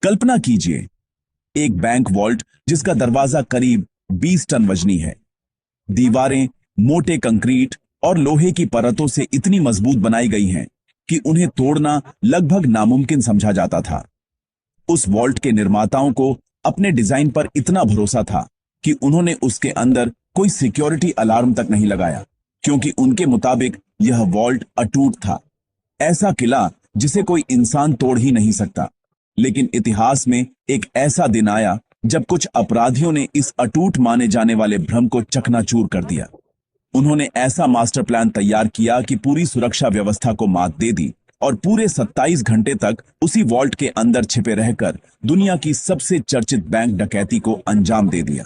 कल्पना कीजिए, एक bank vault जिसका दरवाजा करीब 20 टन वजनी है। दीवारें मोटे कंक्रीट और लोहे की परतों से इतनी मजबूत बनाई गई हैं कि उन्हें तोड़ना लगभग नामुमकिन समझा जाता था। उस वॉल्ट के निर्माताओं को अपने डिजाइन पर इतना भरोसा था कि उन्होंने उसके अंदर कोई सिक्योरिटी अलार्म तक नहीं लगाया, क्योंकि उनके मुताबिक यह वॉल्ट अटूट था। ऐसा किला जिसे कोई इंसान तोड़ ही नहीं सकता। लेकिन इतिहास में एक ऐसा दिन आया जब कुछ अपराधियों ने इस अटूट माने जाने वाले भ्रम को चकनाचूर कर दिया। उन्होंने ऐसा मास्टर प्लान तैयार किया कि पूरी सुरक्षा व्यवस्था को मात दे दी और पूरे 27 घंटे तक उसी वॉल्ट के अंदर छिपे रहकर दुनिया की सबसे चर्चित बैंक डकैती को अंजाम दे दिया।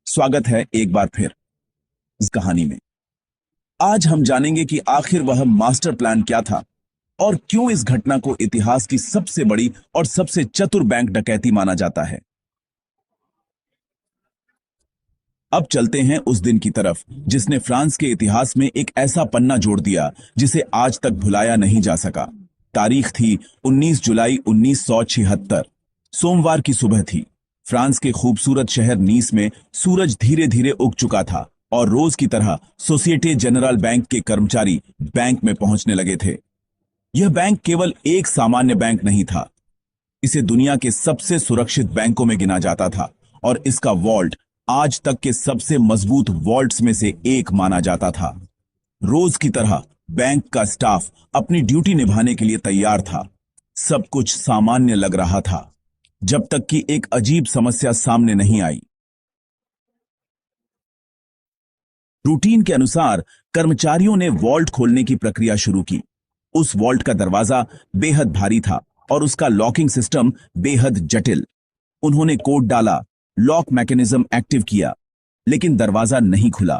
स्वागत है एक बार फिर इस कहानी में। आज हम जानेंगे कि आखिर वह मास्टर प्लान क्या था और क्यों इस घटना को इतिहास की सबसे बड़ी और सबसे चतुर बैंक डकैती माना जाता है। अब चलते हैं उस दिन की तरफ जिसने फ्रांस के इतिहास में एक ऐसा पन्ना जोड़ दिया जिसे आज तक भुलाया नहीं जा सका। तारीख थी 19 जुलाई 1976। सोमवार की सुबह थी। फ्रांस के खूबसूरत शहर नीस में सूरज धीरे धीरे उग चुका था और रोज की तरह सोसाइटी जनरल बैंक के कर्मचारी बैंक में पहुंचने लगे थे। यह बैंक केवल एक सामान्य बैंक नहीं था। इसे दुनिया के सबसे सुरक्षित बैंकों में गिना जाता था और इसका वॉल्ट आज तक के सबसे मजबूत वॉल्ट्स में से एक माना जाता था। रोज की तरह बैंक का स्टाफ अपनी ड्यूटी निभाने के लिए तैयार था। सब कुछ सामान्य लग रहा था जब तक कि एक अजीब समस्या सामने नहीं आई। रूटीन के अनुसार कर्मचारियों ने वॉल्ट खोलने की प्रक्रिया शुरू की। उस वॉल्ट का दरवाजा बेहद भारी था और उसका लॉकिंग सिस्टम बेहद जटिल। उन्होंने कोड डाला, लॉक मैकेनिज्म एक्टिव किया, लेकिन दरवाजा नहीं खुला।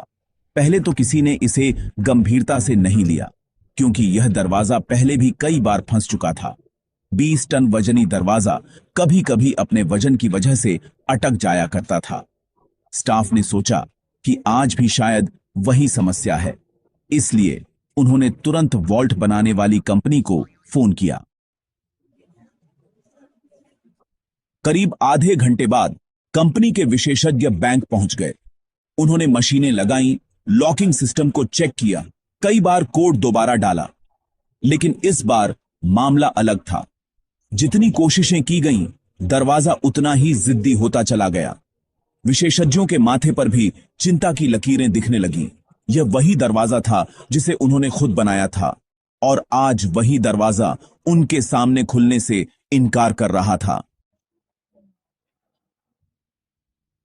पहले तो किसी ने इसे गंभीरता से नहीं लिया, क्योंकि यह दरवाजा पहले भी कई बार फंस चुका था। 20 टन वजनी दरवाजा कभी कभी अपने वजन की वजह से अटक जाया करता था। स्टाफ ने सोचा कि आज भी शायद वही समस्या है, इसलिए उन्होंने तुरंत वॉल्ट बनाने वाली कंपनी को फोन किया। करीब आधे घंटे बाद कंपनी के विशेषज्ञ बैंक पहुंच गए। उन्होंने मशीनें लगाईं, लॉकिंग सिस्टम को चेक किया, कई बार कोड दोबारा डाला, लेकिन इस बार मामला अलग था। जितनी कोशिशें की गईं, दरवाजा उतना ही जिद्दी होता चला गया। विशेषज्ञों के माथे पर भी चिंता की लकीरें दिखने लगीं। यह वही दरवाजा था जिसे उन्होंने खुद बनाया था और आज वही दरवाजा उनके सामने खुलने से इनकार कर रहा था।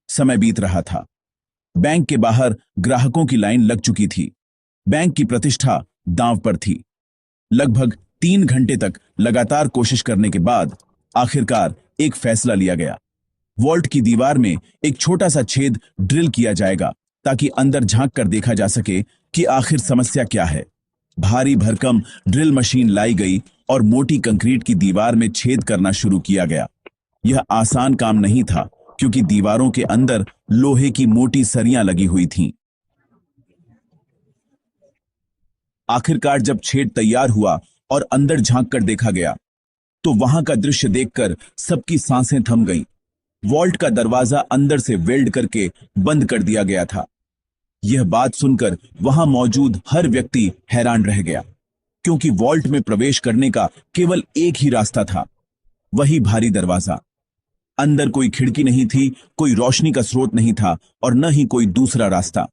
समय बीत रहा था। बैंक के बाहर ग्राहकों की लाइन लग चुकी थी। बैंक की प्रतिष्ठा दांव पर थी। लगभग 3 घंटे तक लगातार कोशिश करने के बाद आखिरकार एक फैसला लिया गया। वॉल्ट की दीवार में एक छोटा सा छेद ड्रिल किया जाएगा ताकि अंदर झांक कर देखा जा सके कि आखिर समस्या क्या है। भारी भरकम ड्रिल मशीन लाई गई और मोटी कंक्रीट की दीवार में छेद करना शुरू किया गया। यह आसान काम नहीं था, क्योंकि दीवारों के अंदर लोहे की मोटी सरियां लगी हुई थीं। आखिरकार जब छेद तैयार हुआ और अंदर झांक कर देखा गया, तो वहां का दृश्य देखकर सबकी सांसें थम गईं। वॉल्ट का दरवाजा अंदर से वेल्ड करके बंद कर दिया गया था। यह बात सुनकर वहां मौजूद हर व्यक्ति हैरान रह गया, क्योंकि वॉल्ट में प्रवेश करने का केवल एक ही रास्ता था, वही भारी दरवाजा। अंदर कोई खिड़की नहीं थी, कोई रोशनी का स्रोत नहीं था और न ही कोई दूसरा रास्ता।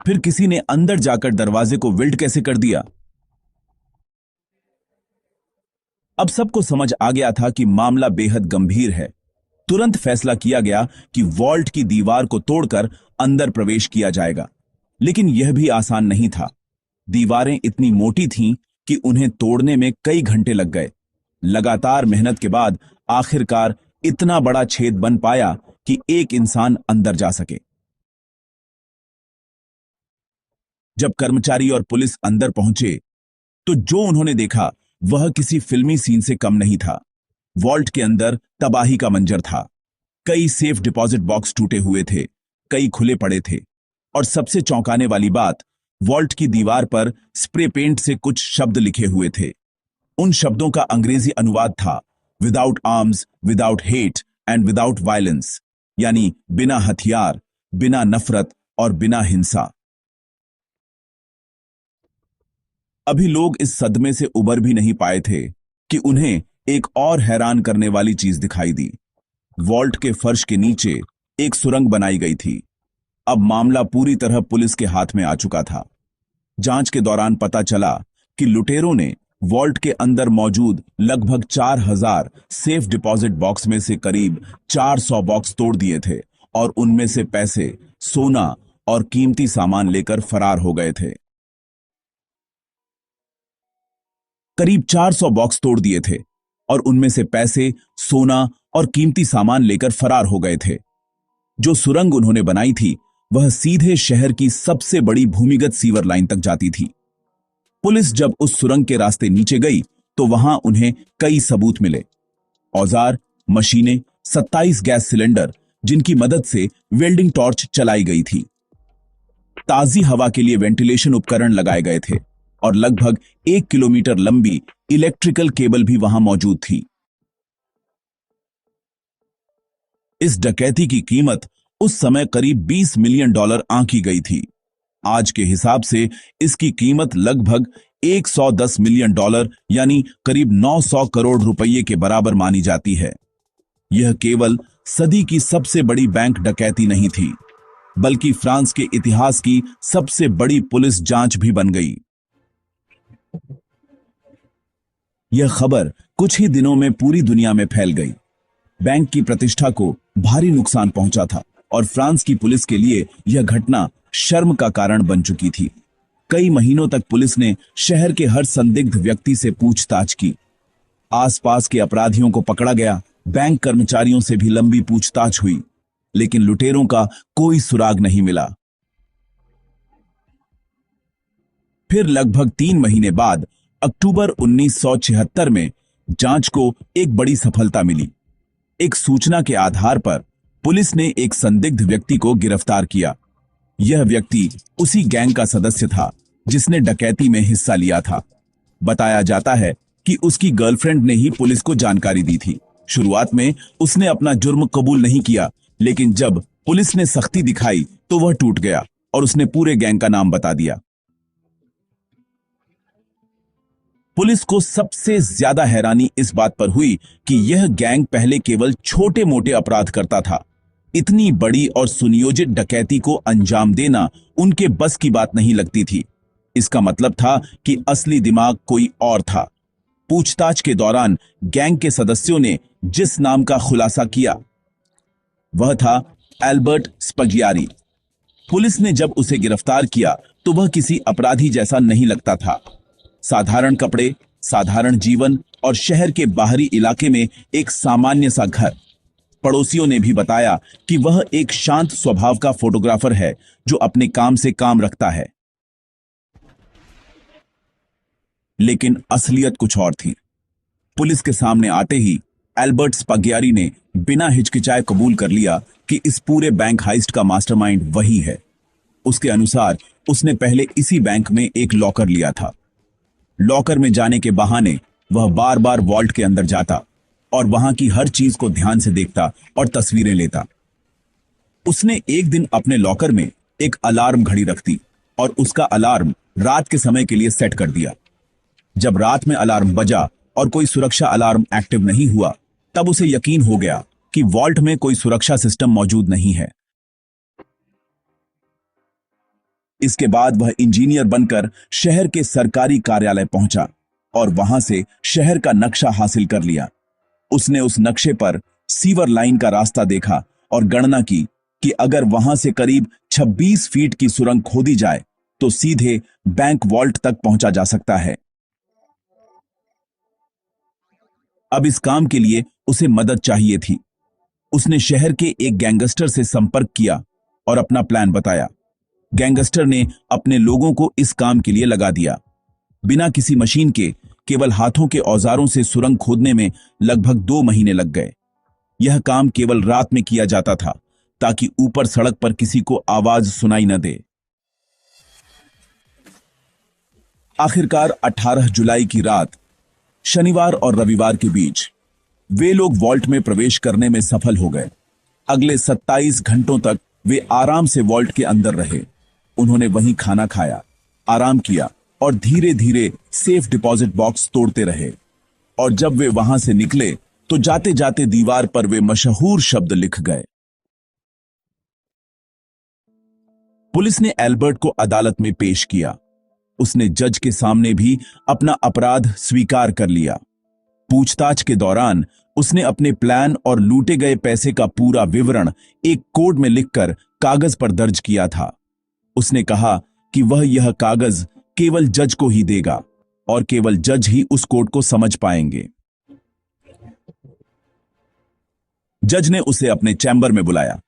फिर किसी ने अंदर जाकर दरवाजे को वेल्ड कैसे कर दिया? अब सबको समझ आ गया था कि मामला बेहद गंभीर है। तुरंत फैसला किया गया कि वॉल्ट की दीवार को तोड़कर अंदर प्रवेश किया जाएगा। लेकिन यह भी आसान नहीं था। दीवारें इतनी मोटी थीं कि उन्हें तोड़ने में कई घंटे लग गए। लगातार मेहनत के बाद आखिरकार इतना बड़ा छेद बन पाया कि एक इंसान अंदर जा सके। जब कर्मचारी और पुलिस अंदर पहुंचे, तो जो उन्होंने देखा वह किसी फिल्मी सीन से कम नहीं था। वॉल्ट के अंदर तबाही का मंजर था। कई सेफ डिपॉजिट बॉक्स टूटे हुए थे, कई खुले पड़े थे और सबसे चौंकाने वाली बात, वॉल्ट की दीवार पर स्प्रे पेंट से कुछ शब्द लिखे हुए थे। उन शब्दों का अंग्रेजी अनुवाद था, without arms, without hate and without violence, यानी बिना हथियार, बिना नफरत और बिना हिंसा। अभी लोग इस सदमे से उबर भी नहीं पाए थे कि उन्हें एक और हैरान करने वाली चीज दिखाई दी। वॉल्ट के फर्श के नीचे एक सुरंग बनाई गई थी। अब मामला पूरी तरह पुलिस के हाथ में आ चुका था। जांच के दौरान पता चला कि लुटेरों ने वॉल्ट के अंदर मौजूद लगभग 4000 सेफ डिपॉजिट बॉक्स में से करीब 400 बॉक्स तोड़ दिए थे और उनमें से पैसे, सोना और कीमती सामान लेकर फरार हो गए थे। करीब 400 बॉक्स तोड़ दिए थे और उनमें से पैसे, सोना और कीमती सामान लेकर फरार हो गए थे। जो सुरंग उन्होंने बनाई थी वह सीधे शहर की सबसे बड़ी भूमिगत सीवर लाइन तक जाती थी। पुलिस जब उस सुरंग के रास्ते नीचे गई तो वहां उन्हें कई सबूत मिले। औजार, मशीनें, 27 गैस सिलेंडर जिनकी मदद से वेल्डिंग टॉर्च चलाई गई थी। ताजी हवा के लिए वेंटिलेशन उपकरण लगाए गए थे और लगभग 1 किलोमीटर लंबी इलेक्ट्रिकल केबल भी वहां मौजूद थी। इस डकैती की कीमत उस समय करीब $20 मिलियन आंकी गई थी। आज के हिसाब से इसकी कीमत लगभग $110 मिलियन यानी करीब 900 करोड़ रुपये के बराबर मानी जाती है। यह केवल सदी की सबसे बड़ी बैंक डकैती नहीं थी, बल्कि फ्रांस के इतिहास की सबसे बड़ी पुलिस जांच भी बन गई। यह खबर कुछ ही दिनों में पूरी दुनिया में फैल गई। बैंक की प्रतिष्ठा को भारी नुकसान पहुंचा था और फ्रांस की पुलिस के लिए यह घटना शर्म का कारण बन चुकी थी। कई महीनों तक पुलिस ने शहर के हर संदिग्ध व्यक्ति से पूछताछ की। आसपास के अपराधियों को पकड़ा गया, बैंक कर्मचारियों से भी लंबी पूछताछ हुई, लेकिन लुटेरों का कोई सुराग नहीं मिला। फिर लगभग 3 महीने बाद अक्टूबर 1976 में जांच को एक बड़ी सफलता मिली। एक सूचना के आधार पर पुलिस ने एक संदिग्ध व्यक्ति को गिरफ्तार किया। यह व्यक्ति उसी गैंग का सदस्य था जिसने डकैती में हिस्सा लिया था। बताया जाता है कि उसकी गर्लफ्रेंड ने ही पुलिस को जानकारी दी थी। शुरुआत में उसने अपना जुर्म कबूल नहीं किया, लेकिन जब पुलिस ने सख्ती दिखाई तो वह टूट गया और उसने पूरे गैंग का नाम बता दिया। पुलिस को सबसे ज्यादा हैरानी इस बात पर हुई कि यह गैंग पहले केवल छोटे मोटे अपराध करता था। इतनी बड़ी और सुनियोजित डकैती को अंजाम देना उनके बस की बात नहीं लगती थी। इसका मतलब था कि असली दिमाग कोई और था। पूछताछ के दौरान गैंग के सदस्यों ने जिस नाम का खुलासा किया वह था एल्बर्ट स्पगियारी। पुलिस ने जब उसे गिरफ्तार किया तो वह किसी अपराधी जैसा नहीं लगता था। साधारण कपड़े, साधारण जीवन और शहर के बाहरी इलाके में एक सामान्य सा घर। पड़ोसियों ने भी बताया कि वह एक शांत स्वभाव का फोटोग्राफर है जो अपने काम से काम रखता है। लेकिन असलियत कुछ और थी। पुलिस के सामने आते ही एल्बर्ट स्पगियारी ने बिना हिचकिचाए कबूल कर लिया कि इस पूरे बैंक हाइस्ट का मास्टरमाइंड वही है। उसके अनुसार उसने पहले इसी बैंक में एक लॉकर लिया था। लॉकर में जाने के बहाने वह बार बार वॉल्ट के अंदर जाता और वहां की हर चीज को ध्यान से देखता और तस्वीरें लेता। उसने एक दिन अपने लॉकर में एक अलार्म घड़ी रख दी और उसका अलार्म रात के समय के लिए सेट कर दिया। जब रात में अलार्म बजा और कोई सुरक्षा अलार्म एक्टिव नहीं हुआ, तब उसे यकीन हो गया कि वॉल्ट में कोई सुरक्षा सिस्टम मौजूद नहीं है। इसके बाद वह इंजीनियर बनकर शहर के सरकारी कार्यालय पहुंचा और वहां से शहर का नक्शा हासिल कर लिया। उसने उस नक्शे पर सीवर लाइन का रास्ता देखा और गणना की कि अगर वहां से करीब 26 फीट की सुरंग खोदी जाए तो सीधे बैंक वॉल्ट तक पहुंचा जा सकता है। अब इस काम के लिए उसे मदद चाहिए थी। उसने शहर के एक गैंगस्टर से संपर्क किया और अपना प्लान बताया। गैंगस्टर ने अपने लोगों को इस काम के लिए लगा दिया। बिना किसी मशीन के केवल हाथों के औजारों से सुरंग खोदने में लगभग 2 महीने लग गए। यह काम केवल रात में किया जाता था ताकि ऊपर सड़क पर किसी को आवाज सुनाई न दे। आखिरकार 18 जुलाई की रात, शनिवार और रविवार के बीच, वे लोग वॉल्ट में प्रवेश करने में सफल हो गए। अगले 27 घंटों तक वे आराम से वॉल्ट के अंदर रहे। उन्होंने वहीं खाना खाया, आराम किया और धीरे धीरे सेफ डिपॉजिट बॉक्स तोड़ते रहे। और जब वे वहां से निकले तो जाते जाते दीवार पर वे मशहूर शब्द लिख गए। पुलिस ने एल्बर्ट को अदालत में पेश किया। उसने जज के सामने भी अपना अपराध स्वीकार कर लिया। पूछताछ के दौरान उसने अपने प्लान और लूटे गए पैसे का पूरा विवरण एक कोड में लिखकर कागज पर दर्ज किया था। उसने कहा कि वह यह कागज केवल जज को ही देगा और केवल जज ही उस कोड को समझ पाएंगे। जज ने उसे अपने चैम्बर में बुलाया।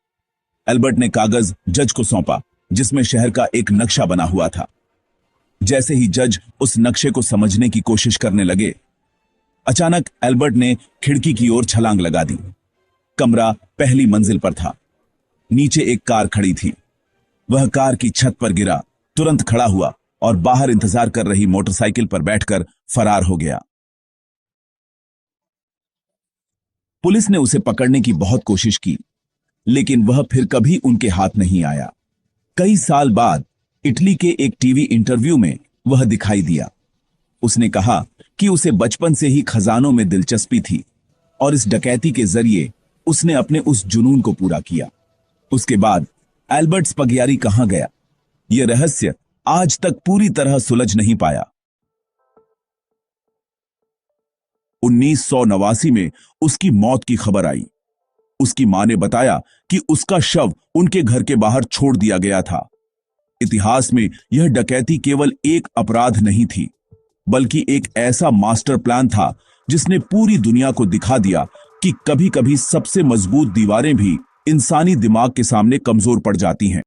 एल्बर्ट ने कागज जज को सौंपा, जिसमें शहर का एक नक्शा बना हुआ था। जैसे ही जज उस नक्शे को समझने की कोशिश करने लगे, अचानक एल्बर्ट ने खिड़की की ओर छलांग लगा दी। कमरा पहली मंजिल पर था। नीचे एक कार खड़ी थी। वह कार की छत पर गिरा, तुरंत खड़ा हुआ और बाहर इंतजार कर रही मोटरसाइकिल पर बैठकर फरार हो गया। पुलिस ने उसे पकड़ने की बहुत कोशिश की, लेकिन वह फिर कभी उनके हाथ नहीं आया। कई साल बाद इटली के एक टीवी इंटरव्यू में वह दिखाई दिया। उसने कहा कि उसे बचपन से ही खजानों में दिलचस्पी थी और इस डकैती के जरिए उसने अपने उस जुनून को पूरा किया। उसके बाद एल्बर्ट स्पगियारी कहां गया, यह रहस्य आज तक पूरी तरह सुलझ नहीं पाया। 1989 में उसकी मौत की खबर आई। उसकी मां ने बताया कि उसका शव उनके घर के बाहर छोड़ दिया गया था। इतिहास में यह डकैती केवल एक अपराध नहीं थी, बल्कि एक ऐसा मास्टर प्लान था जिसने पूरी दुनिया को दिखा दिया कि कभी-कभी सबसे मजबूत दीवारें भी इंसानी दिमाग के सामने कमजोर पड़ जाती हैं।